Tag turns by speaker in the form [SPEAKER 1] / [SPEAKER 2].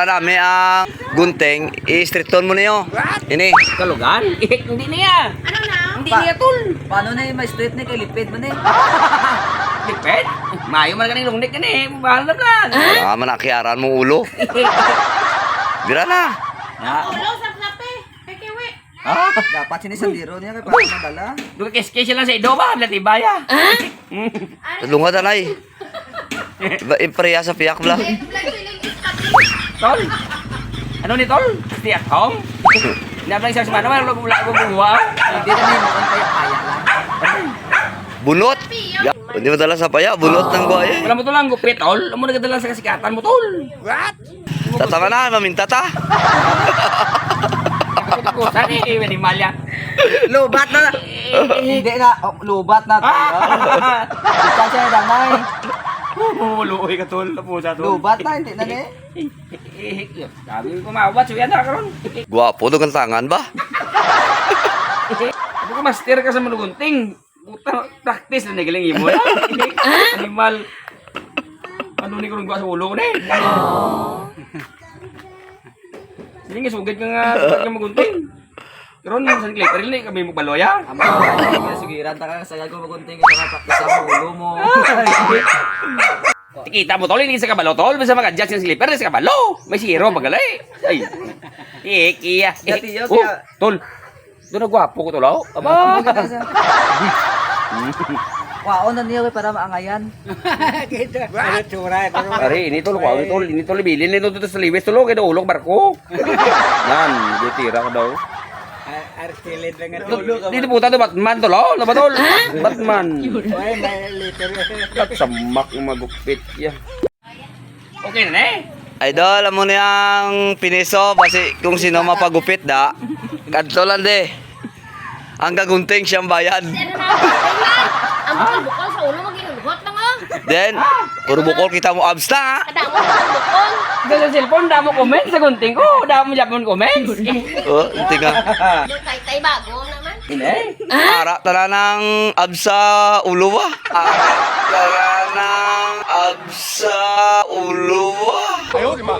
[SPEAKER 1] Marami ang gunting, i-stricton mo niyo. Ini.
[SPEAKER 2] Kalugan? Hindi niya.
[SPEAKER 3] Ano na?
[SPEAKER 2] Hindi niya tol.
[SPEAKER 4] Paano na yung may straight na kay lipid man eh?
[SPEAKER 2] Lipet? Mayo man kaning lungnik kan eh. Bahal na plan.
[SPEAKER 1] Wala man nakiaran mo ulo. Dira na.
[SPEAKER 3] Ulo sa sapi. Pekiwi.
[SPEAKER 4] Dapat sinisandiro niya kay para madala.
[SPEAKER 2] Duka kes-kes lang sa ido ba? Latibaya.
[SPEAKER 1] Tulungan tanay. Ipreya sa piyak bla.
[SPEAKER 2] Tol. Ano ni tol? Stay at home? Nablang sa semana man wala ko buwa.
[SPEAKER 4] Hindi na may mukhang kaya lang.
[SPEAKER 1] Bunot. Ya, hindi mo dala sa paya, bunot ng buhay.
[SPEAKER 2] Wala mo to lang gupit tol. Amo nagadala sa kasikatan mo tol. What?
[SPEAKER 1] Tatama na, maminta ta.
[SPEAKER 2] Kusan eh, manimalya.
[SPEAKER 4] Lubat na. Hindi na, lubat na tayo. Ikaw siya damay.
[SPEAKER 2] Luoy ka tol, pusa tol.
[SPEAKER 4] Lubat na, hindi na ni.
[SPEAKER 2] Sabi ko mawat so yan na karon.
[SPEAKER 1] Gwapo to kang tangan ba?
[SPEAKER 2] Ako ko master ka sa manugunting. Puta, practice na nagaling imo. Animal. Ano ni ko sa ulo ko ni? Sige nga sugad ka nga sa magunting. Karon sa clipper ni kami mo baloya.
[SPEAKER 4] Sugiran ta ka sa gago magunting ito ka practice sa ulo mo.
[SPEAKER 2] Kita mo tol, hindi sa kabalo tol. Basta mag-adjust yung slipper sa kabalo. May zero magalay. Ay. Ikiya. Tol. Doon na gwapo ko tol. Aba.
[SPEAKER 4] Wow, na niya para maangayan.
[SPEAKER 2] Pare, ini tol, wow, ini tol bilin nito sa liwes tol, kay ulog barko. Yan, ditira ko daw.
[SPEAKER 4] Artilid lang nga tulog.
[SPEAKER 2] Dito puta to Batman tol, oh, laba tol. Batman.
[SPEAKER 4] Ay, may liter.
[SPEAKER 2] Kat samak ng magupit ya. Okay na eh.
[SPEAKER 1] Idol, amo niyang piniso basi kung sino mapagupit da. Kadto lang de. Ang gagunting siyang bayad.
[SPEAKER 3] Ang bukol sa ulo maginugot na nga.
[SPEAKER 1] Then, puro bukol kita mo abs na.
[SPEAKER 3] Kada mo ang bukol.
[SPEAKER 2] Sa cellphone damo comment sa gunting ko, damo japon comment.
[SPEAKER 1] Oh, hindi nga.
[SPEAKER 3] Doon tay bago naman.
[SPEAKER 2] Ini.
[SPEAKER 1] Ara tala ng abs sa ulo ba? Ara tala ng abs sa ulo ba?